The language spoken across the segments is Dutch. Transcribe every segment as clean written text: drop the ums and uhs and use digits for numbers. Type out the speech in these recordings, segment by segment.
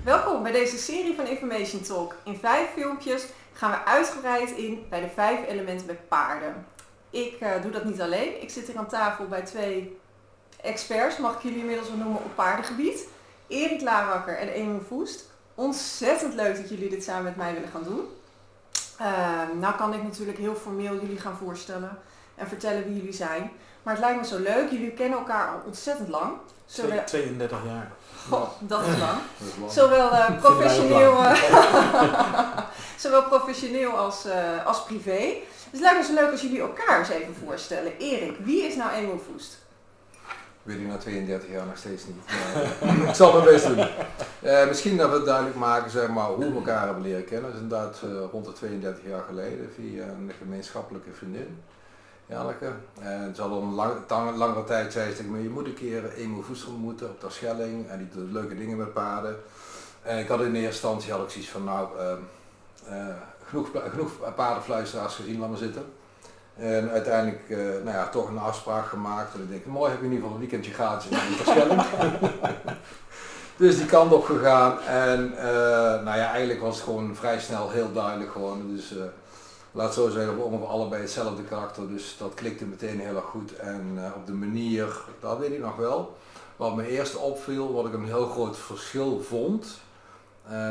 Welkom bij deze serie van Information Talk. In 5 filmpjes gaan we uitgebreid in bij de 5 elementen bij paarden. Ik doe dat niet alleen. Ik zit hier aan tafel bij 2 experts, mag ik jullie inmiddels wel noemen, op paardengebied. Erik Larakker en Emiel Voest. Ontzettend leuk dat jullie dit samen met mij willen gaan doen. Nou kan ik natuurlijk heel formeel jullie gaan voorstellen en vertellen wie jullie zijn. Maar het lijkt me zo leuk. Jullie kennen elkaar al ontzettend lang. 32 jaar. Goh, dat is lang. Dat is lang. Zowel professioneel als privé. Dus het lijkt me zo leuk als jullie elkaar eens even voorstellen. Erik, wie is nou Emiel Voest? Weet ik na 32 jaar nog steeds niet. Maar ik zal mijn best doen. Misschien dat we het duidelijk maken, zeg maar, hoe we elkaar hebben leren kennen. Dat is inderdaad rond de 32 jaar geleden via een gemeenschappelijke vriendin. Janneke. En ze hadden een langere tijd zei ze tegen me, je moet een keer Emiel Voest ontmoeten op Terschelling en die doet leuke dingen met paarden. En ik had in eerste instantie zoiets van genoeg paardenfluisteraars gezien, laat maar zitten. En uiteindelijk toch een afspraak gemaakt en ik denk, mooi, heb je in ieder geval een weekendje gratis in Terschelling. Dus die kant op gegaan en eigenlijk was het gewoon vrij snel heel duidelijk gewoon. Dus laat zo zeggen, we ongeveer allebei hetzelfde karakter, dus dat klikte meteen heel erg goed. En op de manier, dat weet ik nog wel, wat me eerst opviel, wat ik een heel groot verschil vond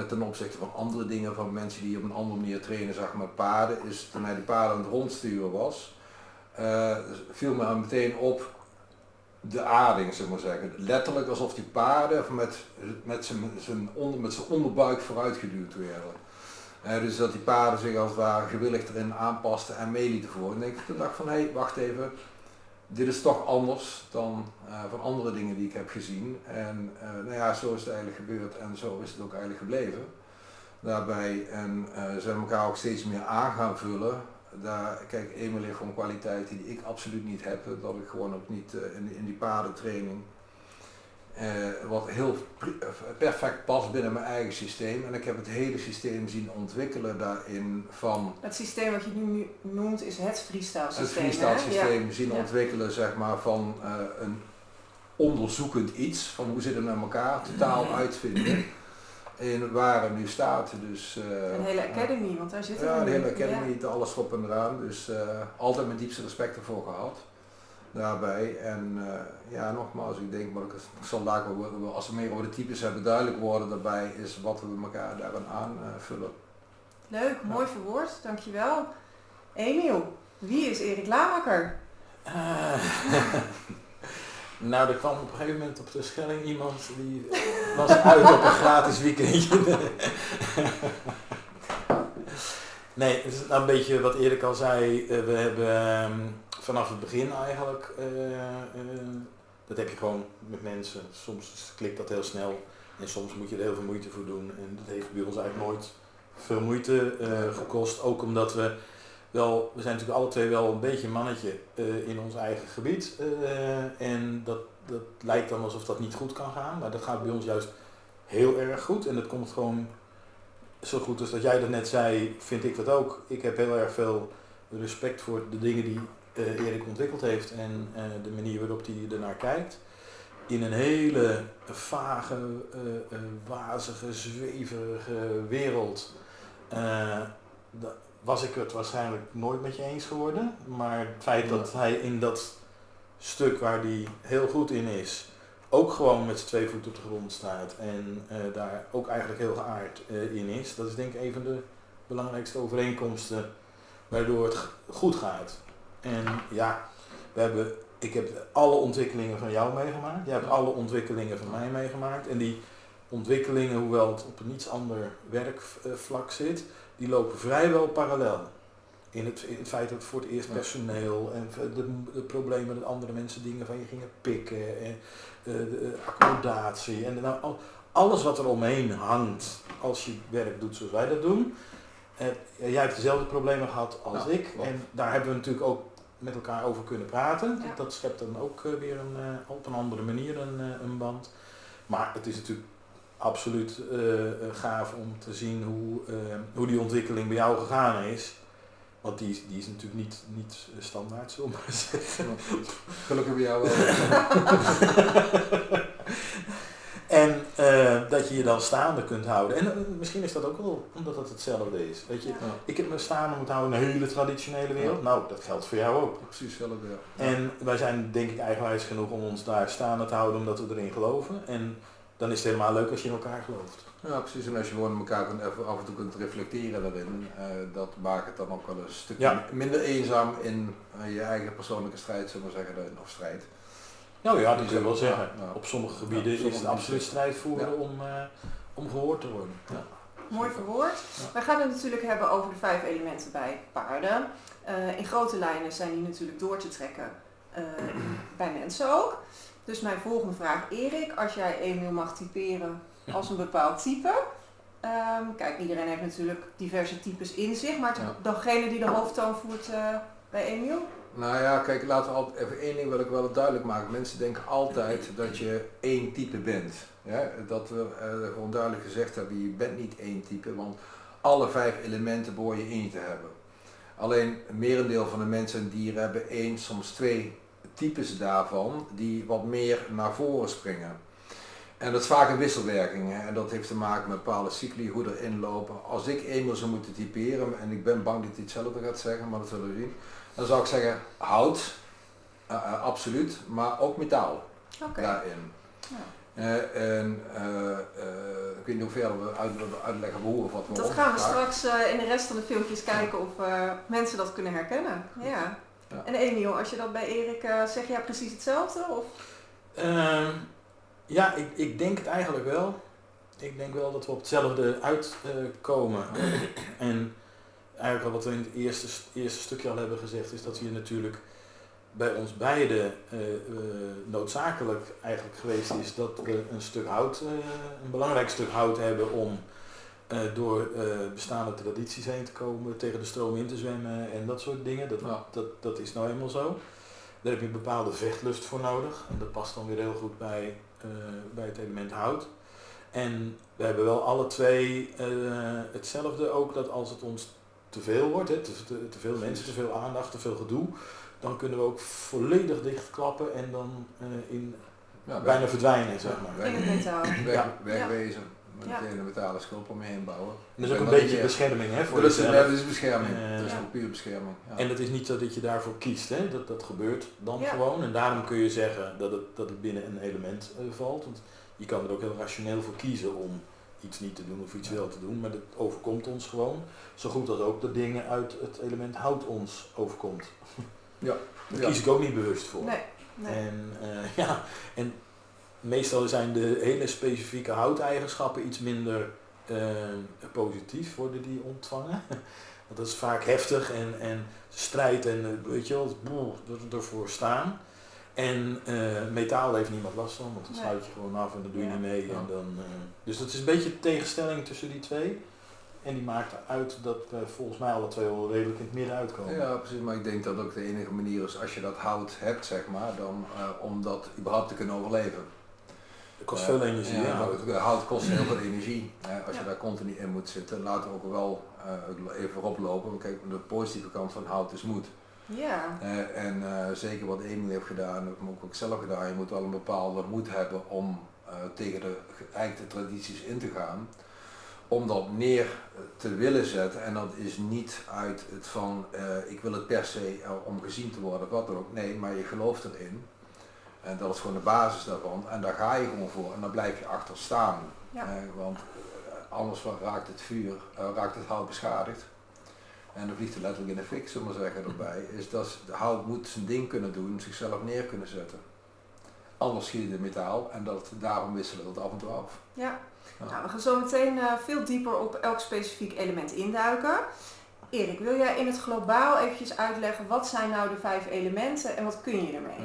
ten opzichte van andere dingen, van mensen die op een andere manier trainen, zeg maar paarden, is toen hij die paarden aan het rondsturen was, viel me meteen op de aarding, zeg maar zeggen. Letterlijk alsof die paarden met zijn onderbuik vooruit geduwd werden. Dus dat die paarden zich als het ware gewillig erin aanpasten en mee lieten voeren. En toen dacht ik van, hé, wacht even, dit is toch anders dan van andere dingen die ik heb gezien. En zo is het eigenlijk gebeurd en zo is het ook eigenlijk gebleven. Daarbij zijn we elkaar ook steeds meer aan gaan vullen. Kijk, Emiel heeft gewoon kwaliteiten die ik absoluut niet heb, dat ik gewoon ook niet in die paardentraining. Wat heel perfect past binnen mijn eigen systeem en ik heb het hele systeem zien ontwikkelen daarin van... Het systeem wat je nu noemt is het freestyle systeem. Het freestyle systeem ja. zien ontwikkelen, zeg maar, van een onderzoekend iets, van hoe zit het met elkaar, totaal uitvinden in waar het nu staat. Dus, een hele academy, want daar zitten we ja, nu. de hele academy, alles erop en eraan, dus altijd mijn diepste respect ervoor gehad. Daarbij en nogmaals, ik denk, maar ik zal daar als we meer over de types hebben duidelijk worden daarbij is wat we elkaar daaraan aanvullen. Leuk, mooi verwoord, dankjewel. Emiel, wie is Erik Larakker? Nou, er kwam op een gegeven moment op de Schelling iemand die was uit op een gratis weekendje. Nee, het is nou een beetje wat Erik al zei, we hebben vanaf het begin eigenlijk, dat heb je gewoon met mensen, soms klikt dat heel snel en soms moet je er heel veel moeite voor doen en dat heeft bij ons eigenlijk nooit veel moeite gekost, ook omdat we zijn natuurlijk alle twee wel een beetje een mannetje in ons eigen gebied en dat lijkt dan alsof dat niet goed kan gaan, maar dat gaat bij ons juist heel erg goed en dat komt gewoon zo goed als dat jij dat net zei, vind ik dat ook. Ik heb heel erg veel respect voor de dingen die Erik ontwikkeld heeft en de manier waarop hij ernaar kijkt. In een hele vage, wazige, zweverige wereld was ik het waarschijnlijk nooit met je eens geworden. Maar het feit dat hij in dat stuk waar hij heel goed in is, ook gewoon met zijn 2 voeten op de grond staat en daar ook eigenlijk heel geaard in is, dat is denk ik een van de belangrijkste overeenkomsten waardoor het goed gaat. En ja, ik heb alle ontwikkelingen van jou meegemaakt, jij hebt alle ontwikkelingen van mij meegemaakt en die ontwikkelingen, hoewel het op een iets ander werkvlak zit, die lopen vrijwel parallel. In het feit dat voor het eerst personeel en de problemen dat andere mensen dingen van je gingen pikken en de accommodatie en alles wat er omheen hangt als je werk doet zoals wij dat doen. Jij hebt dezelfde problemen gehad als ik en daar hebben we natuurlijk ook met elkaar over kunnen praten. Ja. Dat schept dan ook weer op een andere manier een band. Maar het is natuurlijk absoluut gaaf om te zien hoe die ontwikkeling bij jou gegaan is. Want die is natuurlijk niet standaard, zullen we maar zeggen. Gelukkig bij jou wel. dat je je dan staande kunt houden. En misschien is dat ook wel omdat het hetzelfde is. Weet je, Ja. ik heb me staande moeten houden in een hele traditionele wereld. Nou, dat geldt voor jou ook. Precies hetzelfde, ja. En wij zijn denk ik eigenwijs genoeg om ons daar staande te houden omdat we erin geloven. En dan is het helemaal leuk als je in elkaar gelooft. Ja, precies. En als je gewoon elkaar even af en toe kunt reflecteren daarin, dat maakt het dan ook wel een stukje minder eenzaam in je eigen persoonlijke strijd, zullen we zeggen, of strijd. Nou ja, dat wil wel zeggen. Ja. Op sommige gebieden is het absoluut strijd voeren om gehoord te worden. Ja. Mooi verwoord. Ja. Wij gaan het natuurlijk hebben over de 5 elementen bij paarden. In grote lijnen zijn die natuurlijk door te trekken bij mensen ook. Dus mijn volgende vraag, Erik, als jij Emiel mag typeren als een bepaald type. Kijk, iedereen heeft natuurlijk diverse types in zich, maar degene die de hoofdtoon voert bij Emiel? Nou ja, kijk, laten we altijd even één ding wil ik wel duidelijk maken. Mensen denken altijd dat je één type bent. Ja? Dat we gewoon duidelijk gezegd hebben, je bent niet één type, want alle 5 elementen behoor je in je te hebben. Alleen een merendeel van de mensen en dieren hebben 1, soms 2 types daarvan die wat meer naar voren springen. En dat is vaak een wisselwerking, hè? En dat heeft te maken met bepaalde cycli, hoe erin lopen. Als ik eenmaal zou moeten typeren, en ik ben bang dat hij hetzelfde gaat zeggen, maar dat zullen we zien. Dan zou ik zeggen hout, absoluut, maar ook metaal daarin. Ja. Ik weet niet hoe ver we uitleggen hoe of wat we dat gaan we straks in de rest van de filmpjes kijken of mensen dat kunnen herkennen. Ja. Ja. En Emiel, als je dat bij Erik zeg jij precies hetzelfde? Of? Ja, ik denk het eigenlijk wel. Ik denk wel dat we op hetzelfde uitkomen. En eigenlijk al wat we in het eerste stukje al hebben gezegd, is dat hier natuurlijk bij ons beiden noodzakelijk eigenlijk geweest is dat we een stuk hout, een belangrijk stuk hout hebben om door bestaande tradities heen te komen, tegen de stroom in te zwemmen en dat soort dingen. Dat is nou eenmaal zo. Daar heb je een bepaalde vechtlust voor nodig en dat past dan weer heel goed bij het element hout. En we hebben wel alle twee hetzelfde ook, dat als het ons te veel wordt, hè, te veel mensen, te veel aandacht, te veel gedoe, dan kunnen we ook volledig dichtklappen en dan bijna verdwijnen, zeg maar. In het metaal. Wegwezen. Met een hele metalen schulp om je heen bouwen. En dat is ook een beetje bescherming, hè? Voor dat is bescherming. Dat is een puur bescherming. Ja. En het is niet zo dat je daarvoor kiest, hè? Dat gebeurt dan gewoon. En daarom kun je zeggen dat het binnen een element valt. Want je kan er ook heel rationeel voor kiezen om iets niet te doen of iets wel te doen. Maar dat overkomt ons gewoon. Zo goed als ook de dingen uit het element hout ons overkomt. Ja. Daar kies ik ook niet bewust voor. Nee. En meestal zijn de hele specifieke houteigenschappen iets minder positief worden die ontvangen. Want dat is vaak heftig en strijd en weet je wel, ervoor staan. En metaal heeft niemand last van, want dan sluit je gewoon af en dan doe je niet mee. En dan, dus dat is een beetje de tegenstelling tussen die twee. En die maakt uit dat we volgens mij alle twee wel redelijk in het midden uitkomen. Ja, precies, maar ik denk dat ook de enige manier is als je dat hout hebt, zeg maar, dan, om dat überhaupt te kunnen overleven. Het kost veel energie. Hout kost heel veel energie. Als je daar continu in moet zitten, laten we ook wel even voorop lopen. Kijk, de positieve kant van hout is moed. Ja. En zeker wat Emiel heeft gedaan, dat heb ik ook zelf gedaan, je moet wel een bepaalde moed hebben om tegen de geëikte tradities in te gaan. Om dat neer te willen zetten en dat is niet uit het van ik wil het per se om gezien te worden of wat dan ook. Nee, maar je gelooft erin. En dat is gewoon de basis daarvan en daar ga je gewoon voor en dan blijf je achter staan. Ja. Want anders raakt het vuur, raakt het hout beschadigd. En dan vliegt het letterlijk in de fik, zullen we maar zeggen, erbij. Is dat de hout moet zijn ding kunnen doen, zichzelf neer kunnen zetten. Anders schiet het metaal en daarom wisselen we het af en toe af. Ja. Nou, we gaan zo meteen veel dieper op elk specifiek element induiken. Erik, wil jij in het globaal eventjes uitleggen wat zijn nou de 5 elementen en wat kun je ermee?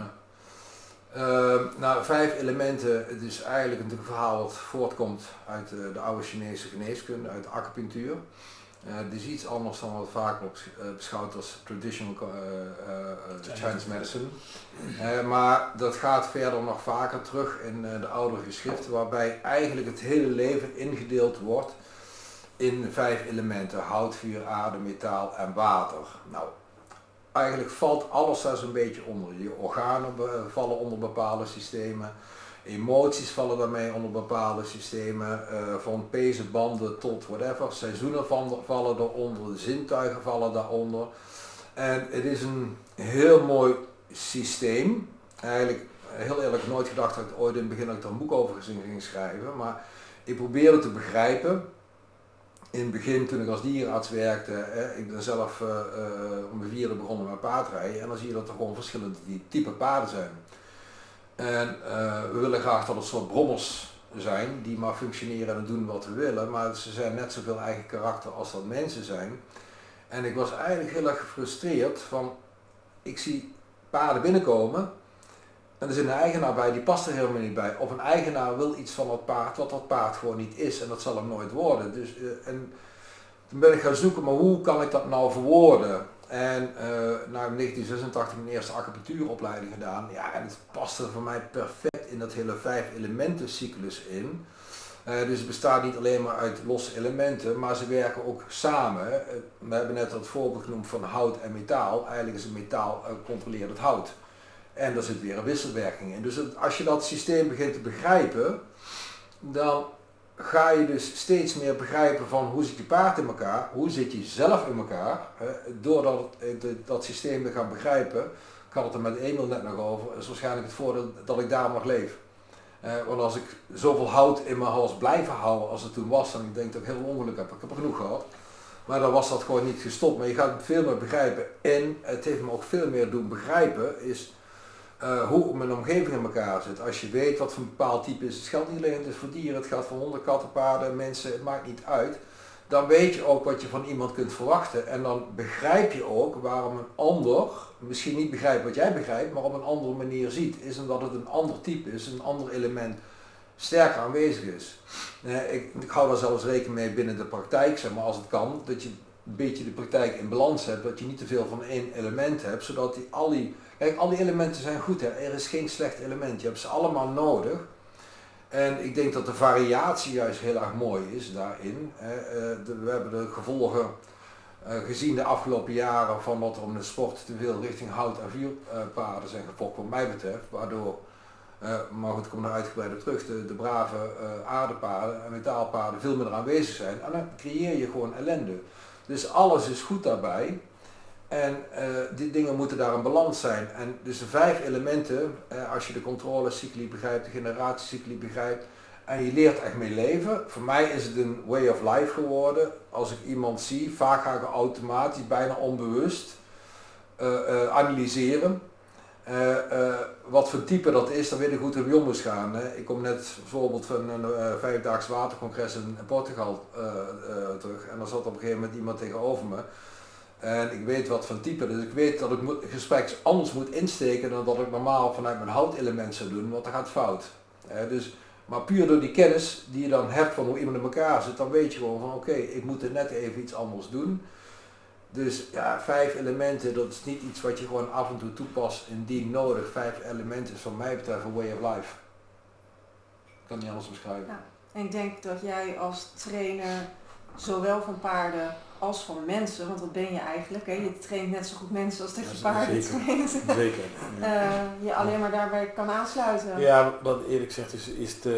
Ja. 5 elementen, het is eigenlijk natuurlijk een verhaal wat voortkomt uit de oude Chinese geneeskunde, uit acupunctuur. Het is iets anders dan wat vaak wordt beschouwd als traditional Chinese medicine. Maar dat gaat verder nog vaker terug in de oudere geschriften, waarbij eigenlijk het hele leven ingedeeld wordt in 5 elementen: hout, vuur, aarde, metaal en water. Nou, eigenlijk valt alles daar zo'n beetje onder. Je organen vallen onder bepaalde systemen. Emoties vallen daarmee onder bepaalde systemen, van pezen, banden tot whatever. Seizoenen vallen daaronder, de zintuigen vallen daaronder. En het is een heel mooi systeem. Eigenlijk, heel eerlijk, nooit gedacht dat ik ooit in het begin er een boek over ging schrijven. Maar ik probeerde te begrijpen. In het begin, toen ik als dierenarts werkte, ik ben zelf om de 4e begonnen met paardrijden. En dan zie je dat er gewoon verschillende type paarden zijn. En we willen graag dat het soort brommers zijn die maar functioneren en doen wat we willen. Maar ze zijn net zoveel eigen karakter als dat mensen zijn. En ik was eigenlijk heel erg gefrustreerd van, ik zie paarden binnenkomen en er zit een eigenaar bij, die past er helemaal niet bij. Of een eigenaar wil iets van dat paard wat dat paard gewoon niet is en dat zal hem nooit worden. Dus, en toen ben ik gaan zoeken, maar hoe kan ik dat nou verwoorden? En nou, in 1986 mijn eerste acupunctuuropleiding gedaan. Ja, en het paste voor mij perfect in dat hele 5 elementen cyclus in. Dus het bestaat niet alleen maar uit losse elementen, maar ze werken ook samen. We hebben net het voorbeeld genoemd van hout en metaal. Eigenlijk is het metaal controleert het hout. En daar zit weer een wisselwerking in. Dus als je dat systeem begint te begrijpen, dan ga je dus steeds meer begrijpen van hoe zit je paard in elkaar, hoe zit je zelf in elkaar. Doordat dat systeem te gaan begrijpen, ik had het er met Emil net nog over, is waarschijnlijk het voordeel dat ik daar nog leef. Want als ik zoveel hout in mijn hals blijven houden als het toen was, dan denk ik dat ik heel veel ongeluk heb. Ik heb er genoeg gehad. Maar dan was dat gewoon niet gestopt. Maar je gaat het veel meer begrijpen. En het heeft me ook veel meer doen begrijpen is hoe mijn omgeving in elkaar zit. Als je weet wat voor een bepaald type is, het geldt niet alleen dus voor dieren, het gaat voor honden, katten, paarden, mensen, het maakt niet uit. Dan weet je ook wat je van iemand kunt verwachten. En dan begrijp je ook waarom een ander misschien niet begrijpt wat jij begrijpt, maar op een andere manier ziet. Is omdat het een ander type is, een ander element sterker aanwezig is. Ik hou daar zelfs rekening mee binnen de praktijk, zeg maar, als het kan, dat je een beetje de praktijk in balans hebt, dat je niet te veel van één element hebt, zodat al die elementen zijn goed, hè. Er is geen slecht element, je hebt ze allemaal nodig. En ik denk dat de variatie juist heel erg mooi is daarin. We hebben de gevolgen gezien de afgelopen jaren van wat er om de sport te veel richting hout- en vuurpaarden zijn gefokt, wat mij betreft, waardoor, maar goed, ik kom er uitgebreid op terug, de brave aardepaarden en metaalpaarden veel minder aanwezig zijn. En dan creëer je gewoon ellende. Dus alles is goed daarbij. En die dingen moeten daar in balans zijn. En dus de 5 elementen, als je de controlecycli begrijpt, de generatiecycli begrijpt en je leert echt mee leven. Voor mij is het een way of life geworden. Als ik iemand zie, vaak ga ik automatisch, bijna onbewust, analyseren. Wat voor type dat is, dan weet ik hoe het ermee om moet gaan. Ik kom net bijvoorbeeld van een 5-daags watercongres in Portugal terug. En dan zat op een gegeven moment iemand tegenover me. En ik weet wat voor type, dus ik weet dat ik het gesprek anders moet insteken dan dat ik normaal vanuit mijn houtelement zou doen, want dat gaat fout. Maar puur door die kennis die je dan hebt van hoe iemand in elkaar zit, dan weet je gewoon van oké, ik moet er net even iets anders doen. Dus ja, 5 elementen, dat is niet iets wat je gewoon af en toe toepast indien nodig. 5 elementen is van mij betreft een way of life. Ik kan het niet anders beschrijven. Ja. En ik denk dat jij als trainer zowel van paarden als van mensen, want dat ben je eigenlijk, hè? Je traint net zo goed mensen als dat je paarden traint. Zeker. Ja. Je alleen maar daarbij kan aansluiten. Ja, wat Erik zegt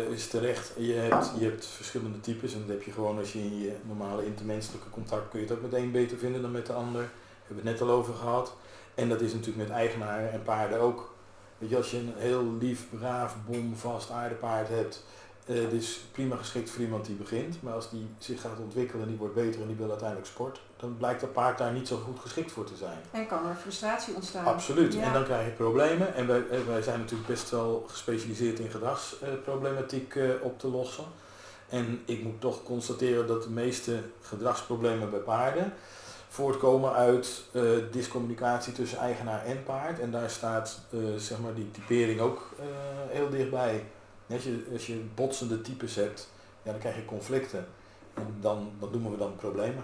is terecht. Je hebt verschillende types en dat heb je gewoon als je in je normale intermenselijke contact kun je het ook met de een beter vinden dan met de ander. Daar hebben we het net al over gehad. En dat is natuurlijk met eigenaren en paarden ook. Weet je, als je een heel lief, braaf, bomvast aardepaard hebt, het is prima geschikt voor iemand die begint, maar als die zich gaat ontwikkelen en die wordt beter en die wil uiteindelijk sport, dan blijkt dat paard daar niet zo goed geschikt voor te zijn. En kan er frustratie ontstaan. Absoluut, Ja. en dan krijg je problemen en wij zijn natuurlijk best wel gespecialiseerd in gedragsproblematiek op te lossen. En ik moet toch constateren dat de meeste gedragsproblemen bij paarden voortkomen uit discommunicatie tussen eigenaar en paard. En daar staat zeg maar die typering ook heel dichtbij. Als je botsende types hebt, ja, dan krijg je conflicten. En dat noemen we dan problemen.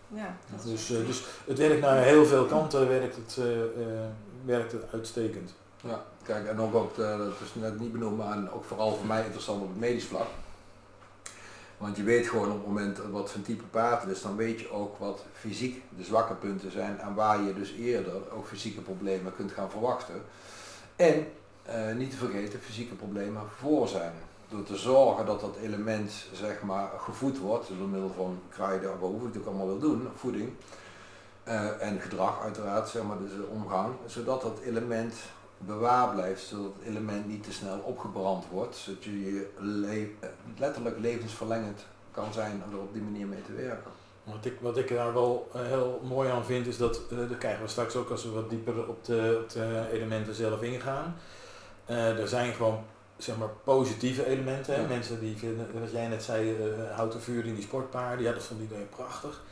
Ja, dus het werkt naar heel veel kanten, werkt het uitstekend. Ja, kijk, en ook dat is net niet benoemd, maar ook vooral voor mij interessant op het medisch vlak. Want je weet gewoon op het moment wat voor een type paard het is, dan weet je ook wat fysiek de zwakke punten zijn en waar je dus eerder ook fysieke problemen kunt gaan verwachten. En niet te vergeten fysieke problemen voor zijn. Door te zorgen dat dat element zeg maar gevoed wordt door middel van kruiden, wat hoef ik ook allemaal wil doen, voeding en gedrag uiteraard, zeg maar, dus omgang, zodat dat element bewaard blijft, zodat het element niet te snel opgebrand wordt, zodat je letterlijk levensverlengend kan zijn om er op die manier mee te werken. Wat ik daar wel heel mooi aan vind is dat, dat krijgen we straks ook als we wat dieper op de elementen zelf ingaan. Er zijn gewoon zeg maar positieve elementen. Hè? Ja. Mensen die vinden, wat jij net zei, houten vuur in die sportpaarden, ja dat vond iedereen prachtig.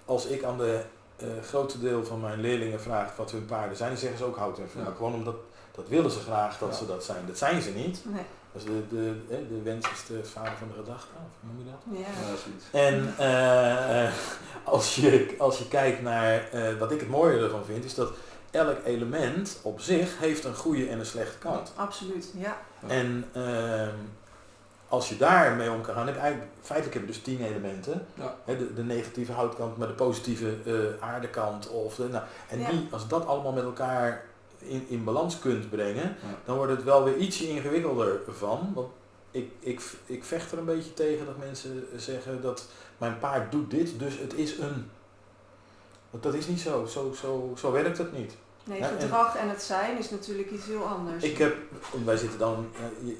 Als ik aan de grote deel van mijn leerlingen vraag wat hun paarden zijn, dan zeggen ze ook hout en vuur. Ja. Gewoon omdat dat willen ze graag dat Ja. ze dat zijn. Dat zijn ze niet. Nee. Dus de wens is de vader van de gedachte, of hoe noem je dat? Ja. Ja, zoiets. En als je kijkt naar wat ik het mooie ervan vind, is dat elk element op zich heeft een goede en een slechte kant. Absoluut, ja. Ja. En als je daarmee om kan gaan, feitelijk heb je dus 10 elementen. Ja. Hè, de negatieve houtkant, maar de positieve aardekant. Ja. Als dat allemaal met elkaar in balans kunt brengen, Ja. dan wordt het wel weer ietsje ingewikkelder van. Want ik vecht er een beetje tegen dat mensen zeggen dat mijn paard doet dit, dus het is een. Want dat is niet zo. Zo werkt het niet. Nee, Ja, en- gedrag en het zijn is natuurlijk iets heel anders. Wij zitten dan,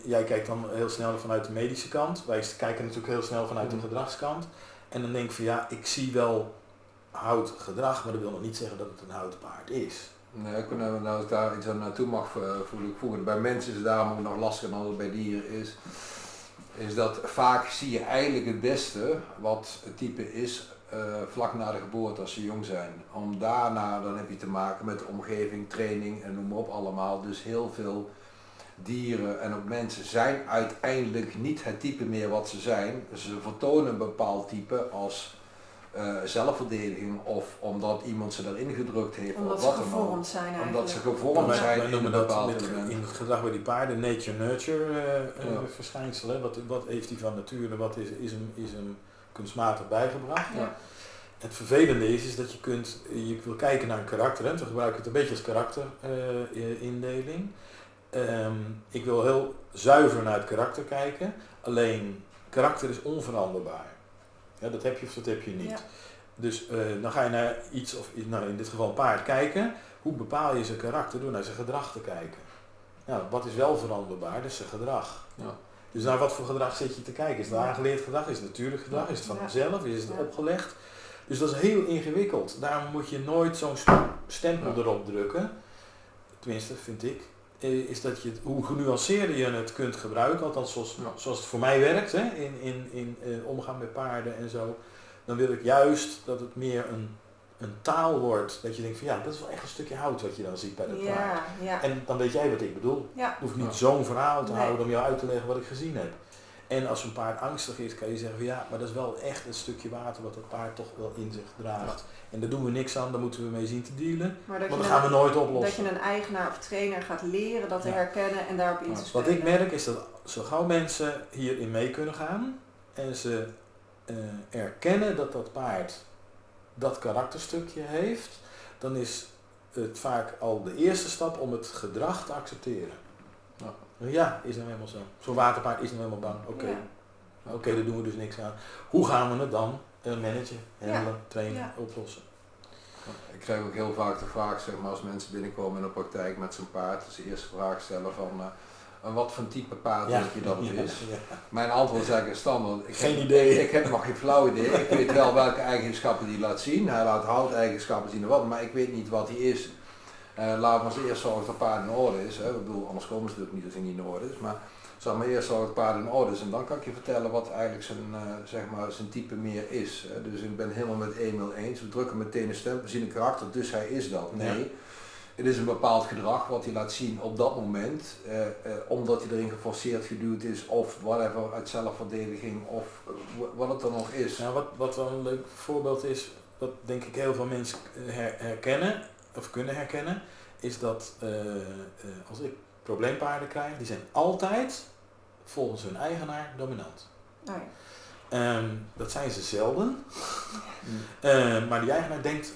jij kijkt dan heel snel vanuit de medische kant, wij kijken natuurlijk heel snel vanuit de gedragskant. En dan denk ik van ja, ik zie wel hout gedrag, maar dat wil nog niet zeggen dat het een houten paard is. Nee, als ik daar iets aan naartoe mag voegen. Bij mensen is het daarom ook nog lastiger dan het bij dieren is dat vaak zie je eigenlijk het beste wat het type is vlak na de geboorte als ze jong zijn. Om daarna, dan heb je te maken met de omgeving, training en noem maar op allemaal. Dus heel veel dieren en ook mensen zijn uiteindelijk niet het type meer wat ze zijn. Ze vertonen een bepaald type als zelfverdediging of omdat iemand ze erin gedrukt heeft Omdat of ze wat dan ook. gevormd zijn eigenlijk. Omdat ze gevormd zijn wij in noemen een dat bepaald element. in het gedrag bij die paarden nature-nurture Ja. verschijnsel. Hè? Wat heeft hij van nature, wat is hem kunstmatig bijgebracht. Ja. Het vervelende is dat je wil kijken naar een karakter, hè? We gebruiken het een beetje als karakterindeling. Ik wil heel zuiver naar het karakter kijken, alleen karakter is onveranderbaar. Ja, dat heb je of dat heb je niet. Ja. Dus dan ga je naar iets, of in dit geval een paard kijken, hoe bepaal je zijn karakter door naar zijn gedrag te kijken. Nou, wat is wel veranderbaar? Dat is zijn gedrag. Ja. Dus naar wat voor gedrag zit je te kijken? Is het aangeleerd gedrag? Is het natuurlijk gedrag? Is het van Ja. hemzelf? Is het Ja. opgelegd? Dus dat is heel ingewikkeld. Daarom moet je nooit zo'n stempel Ja. erop drukken. Tenminste, vind ik. Is dat je hoe genuanceerder je het kunt gebruiken, althans zoals het voor mij werkt, hè, in omgaan met paarden en zo. Dan wil ik juist dat het meer een taal wordt. Dat je denkt van ja, dat is wel echt een stukje hout wat je dan ziet bij dat paard. Ja, ja. En dan weet jij wat ik bedoel. Ja. Ik hoef niet Ja. zo'n verhaal te Nee. houden om jou uit te leggen wat ik gezien heb. En als een paard angstig is, kan je zeggen van ja, maar dat is wel echt een stukje water wat dat paard toch wel in zich draagt. En daar doen we niks aan, daar moeten we mee zien te dealen. Maar dat Want je dat gaan we nooit dat oplossen. je een eigenaar of trainer gaat leren dat te Ja. herkennen en daarop in te Ja. spelen. Wat ik merk is dat zo gauw mensen hierin mee kunnen gaan en ze erkennen dat dat paard dat karakterstukje heeft, dan is het vaak al de eerste stap om het gedrag te accepteren. Ja, is nou helemaal zo. Zo'n waterpaard is nou helemaal bang. Oké, Ja. Oké, daar doen we dus niks aan. Hoe gaan we het dan managen, handelen, Ja. trainen, Ja. oplossen? Ik krijg ook heel vaak de vraag, zeg maar, als mensen binnenkomen in de praktijk met zo'n paard, dus de eerste vraag stellen van wat voor type paard denk je dat het is? Ja. Mijn antwoord is eigenlijk standaard. Geen idee. Ik heb nog geen flauw idee. Ik weet wel welke eigenschappen die laat zien. Hij laat houteigenschappen zien en wat, maar ik weet niet wat hij is. Laat maar eens eerst zorgen dat het paard in orde is. Hè. Ik bedoel, anders komen ze natuurlijk niet als hij niet in orde is. Maar zal maar eerst zorgen dat het paard in orde is en dan kan ik je vertellen wat eigenlijk zijn type meer is. Hè. Dus ik ben helemaal met Emil eens. We drukken meteen een stempel, we zien een karakter, dus hij is dat. Nee. Ja. Het is een bepaald gedrag wat hij laat zien op dat moment, omdat hij erin geforceerd geduwd is of whatever, uit zelfverdediging of wat het dan nog is. Nou, wat wel een leuk voorbeeld is, wat denk ik heel veel mensen herkennen of kunnen herkennen, is dat als ik probleempaarden krijg, die zijn altijd volgens hun eigenaar dominant. Oh ja. Dat zijn ze zelden, maar die eigenaar denkt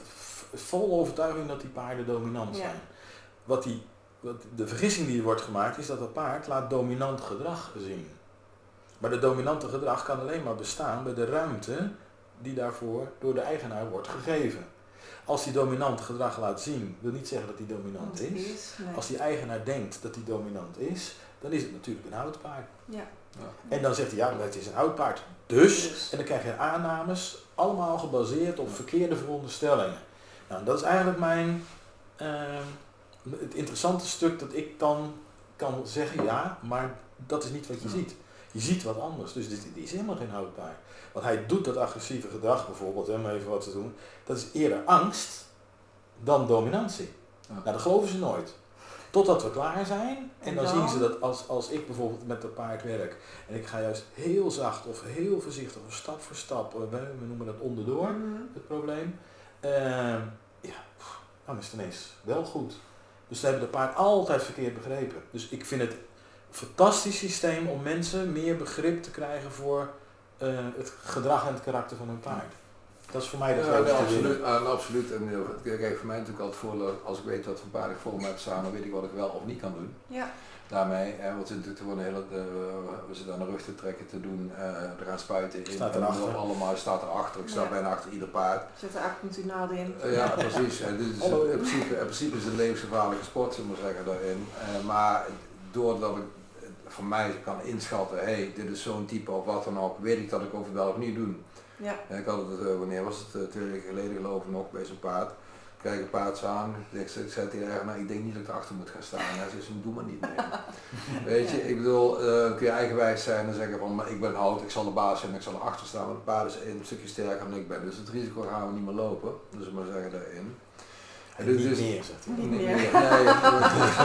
vol overtuiging dat die paarden dominant Ja. zijn. Wat hij de vergissing die wordt gemaakt is dat het paard laat dominant gedrag zien. Maar de dominante gedrag kan alleen maar bestaan bij de ruimte die daarvoor door de eigenaar wordt gegeven. Als die dominant gedrag laat zien, wil niet zeggen dat die dominant is. Nee. Als die eigenaar denkt dat die dominant is, dan is het natuurlijk een oud paard. Ja. En dan zegt hij, ja, het is een oud paard. Dus, en dan krijg je aannames, allemaal gebaseerd op verkeerde veronderstellingen. Nou, dat is eigenlijk het interessante stuk dat ik dan kan zeggen, ja, maar dat is niet wat je ziet. Je ziet wat anders, dus dit is helemaal geen oud paard. Want hij doet dat agressieve gedrag bijvoorbeeld, om even wat te doen, dat is eerder angst dan dominantie. Ja. Nou, dat geloven ze nooit. Totdat we klaar zijn en dan En zien dan? ze dat als ik bijvoorbeeld met het paard werk en ik ga juist heel zacht of heel voorzichtig of stap voor stap, we noemen dat onderdoor, het probleem, dan is het ineens wel goed. Dus ze hebben het paard altijd verkeerd begrepen. Dus ik vind het een fantastisch systeem om mensen meer begrip te krijgen voor het gedrag en het karakter van hun paard. Dat is voor mij de grootste winst. Absoluut. En kijk, voor mij natuurlijk altijd voordeel, als ik weet wat voor paard ik voor me heb staan, dan weet ik wat ik wel of niet kan doen. Ja. Daarmee, want we natuurlijk gewoon we zitten aan de rug te trekken te doen, er gaan spuiten in. Staat erachter. Allemaal staat erachter. Ik sta bijna achter ieder paard. Zet de acupunctuurnaalden in. Ja, precies. En dit is in principe is het een levensgevaarlijke sport, zullen we zeggen, daarin. Maar doordat ik voor mij kan inschatten, hey, dit is zo'n type of wat dan ook, weet ik dat ik over wel of niet doen. Ja. Ik had het, wanneer was het, 2 weken geleden geloof ik nog, bij zo'n paard. Ik kijk een paard aan, ik zei tegen haar, nou, ik denk niet dat ik erachter moet gaan staan. Hij zei, doe maar niet mee. Weet je, ik bedoel, kun je eigenwijs zijn en zeggen van, maar ik ben oud, ik zal de baas zijn, ik zal erachter staan. Maar de paard is een stukje sterker dan ik ben, dus het risico gaan we niet meer lopen. Dus maar zeggen daarin. Niet meer, zegt hij. Niet meer. Nee,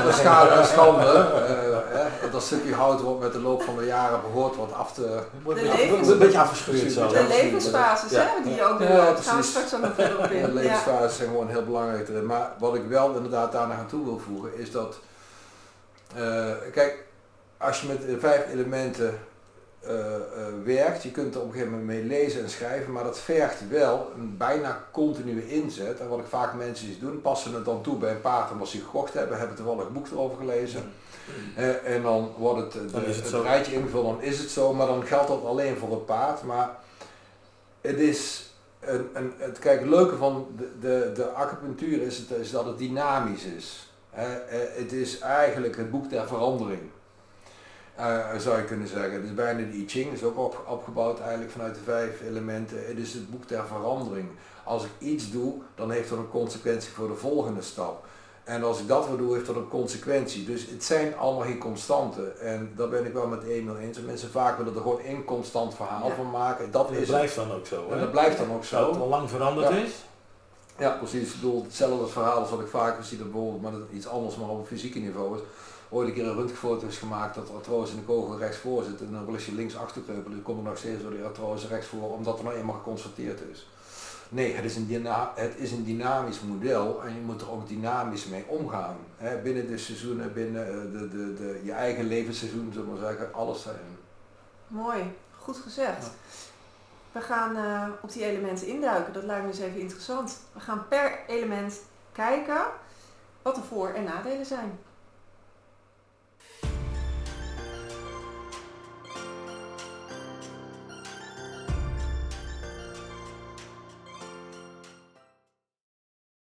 dat is schade en schande. Dat stukje hout wordt met de loop van de jaren behoord wat af te... Wordt De een beetje afgescheurd zo. De levensfases, Ja. hè, die je ook Ja, doorloopt. Gaan we straks ook nog verder op De in. levensfases zijn gewoon heel belangrijk erin. Maar wat ik wel inderdaad daarna aan toe wil voegen is dat... kijk, als je met 5 elementen werkt, je kunt er op een gegeven moment mee lezen en schrijven, maar dat vergt wel een bijna continue inzet. En wat ik vaak mensen zie doen, passen het dan toe bij een paard en als ze gekocht hebben toevallig een boek erover gelezen. En dan wordt het rijtje ingevuld, dan is het zo, maar dan geldt dat alleen voor het paard. Maar het is, kijk, het leuke van de acupunctuur is dat het dynamisch is. Het is eigenlijk het boek der verandering. Zou je kunnen zeggen. Het is bijna de I Ching, is ook opgebouwd eigenlijk vanuit de 5 elementen. Het is het boek der verandering. Als ik iets doe, dan heeft dat een consequentie voor de volgende stap. En als ik dat weer doe, heeft dat een consequentie. Dus het zijn allemaal geen constanten. En daar ben ik wel met Emil eens. Mensen vaak willen er gewoon één constant verhaal van maken. Dat blijft dan ook zo. En dat blijft dan ook zo. Dat het al lang veranderd is. Ja, precies. Ik bedoel, hetzelfde verhaal als wat ik vaker zie, dat bijvoorbeeld, maar dat iets anders, maar op een fysieke niveau is. Ooit een keer een röntgenfoto is gemaakt dat er artrose in de kogel rechts voor zit en dan wil je links achter kreupelen, dus komt er nog steeds door die artrose rechts voor, omdat er nou eenmaal geconstateerd is. Nee, het is een dynamisch model en je moet er ook dynamisch mee omgaan. Binnen de seizoenen, binnen je eigen levensseizoen, zullen we zeggen, alles daarin. Mooi, goed gezegd. We gaan op die elementen induiken, dat lijkt me eens even interessant. We gaan per element kijken wat de voor- en nadelen zijn.